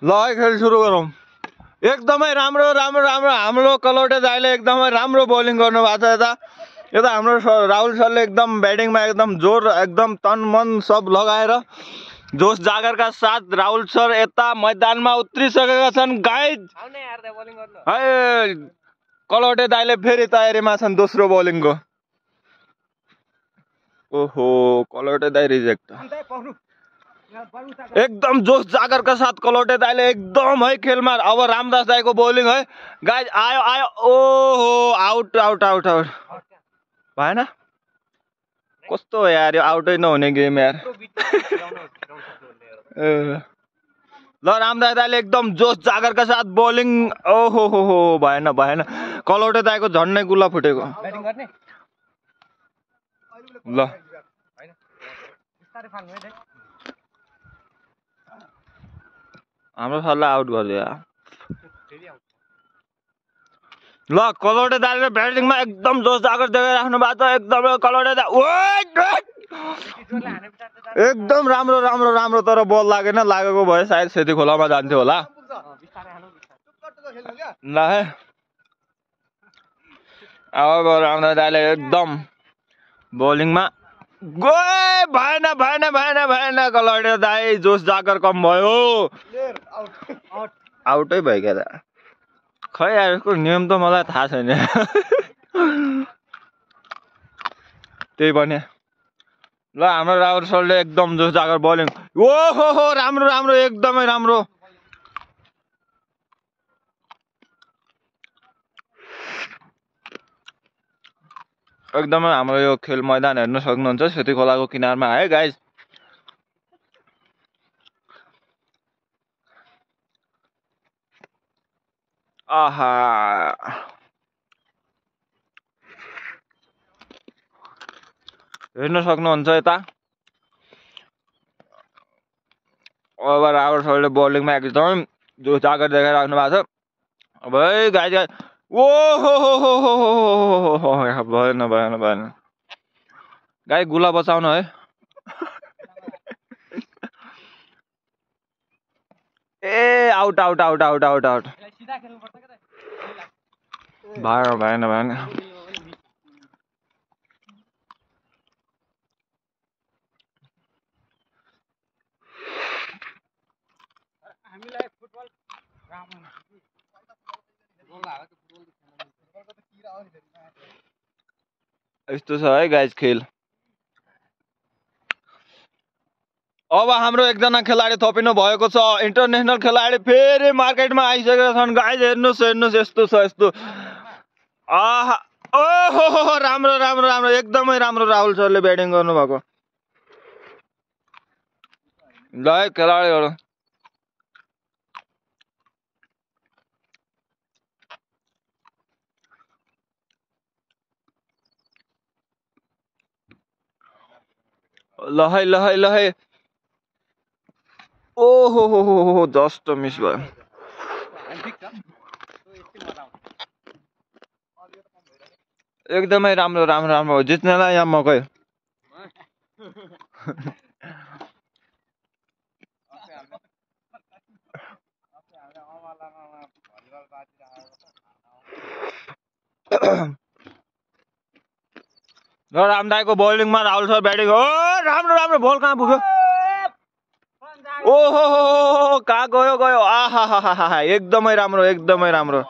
ल है खेल सुरु गरौँ। एकदमै राम्रो राम्रो राम्रो हाम्रो कलौटे दाइले एकदमै राम्रो बलिङ गर्नु भएको छ। यता हाम्रो राहुल सरले एकदम ब्याटिङमा एकदम जोर एकदम तन मन सब लगाएर जोस जागरका साथ राहुल सर यता मैदानमा उत्रिसकेका छन् गाइज। है कलौटे दाइले फेरि तयारीमा छन् दोस्रो बलिङको। ओहो कलौटे दाइ रिजेक्ट। एकदम जोस जागरका साथ कलौटे दाइले एकदम है खेलमा। अब रामदास दाइको बलिङ है गाइज। आयो आयो ओहो आउट आउट आउट आउट भएन। कस्तो हो यार यो आउटै नहुने गेम यार। ल रामदास दाइले एकदम जोस जागरका साथ बलिङ। ओहो हो भएन भएन। कलौटे दाइको झन्डै गुल्ला फुटेको। ल हाम्रो सरलाई आउट गरिदियो यार। ल कलौटे दाइले ब्याटिङमा एकदम जोस जागर देखाइराख्नु भएको छ। एकदम कलौटे दाइ एकदम राम्रो राम्रो राम्रो तर बल लागेन। लागेको भए सायद सेती खोलामा जान्थ्यो होला। ल है अब रामदास दाइले एकदम बलिङमा गए भएन भएन भएन भएन। कलौटे दाइ जोस जागर कम भयो। आउटै भयो क्या त। खै यार यसको नियम त मलाई थाहा छैन। त्यही भने ल हाम्रो राहुल सरले एकदम जोस जागर बलिङ। ओहो हो राम्रो राम्रो एकदमै राम्रो। एकदमै हाम्रो यो खेल मैदान हेर्न सक्नुहुन्छ सेती खोलाको किनारमा है गाइज। आहा हेर्न सक्नुहुन्छ यता। अब राहुल सरले बलिङमा एकदम जोस जागर देखाइराख्नु भएको छ। अब है गाइज गाइज ओहो हो भएन भएन भएन। गाई गुला बचाउन है। ए out out out out out out भएन भएन भएन। यस्तो छ है गाइज खेल। अब हाम्रो एकजना खेलाडी थपिनु भएको छ। इन्टरनेसनल खेलाडी फेरि मार्केटमा आइसकेका छन् गाइज। हेर्नुहोस् हेर्नुहोस् यस्तो छ यस्तो। आहा ओहो राम्रो राम्रो राम्रो एकदमै राम्रो राहुल सरले ब्याटिङ गर्नुभएको। ल है खेलाडीहरू ल है ल है ल है। ओहो हो जस्ट मिस भयो। एकदमै राम्रो राम्रो राम्रो जित्नेलाई यहाँ मकै। र रामदाइको बलिङमा राहुल सर ब्याटिङ। हो राम्रो राम्रो बल कहाँ पुग्यो। ओहो कहाँ गयो गयो। आहा एकदमै राम्रो एकदमै राम्रो।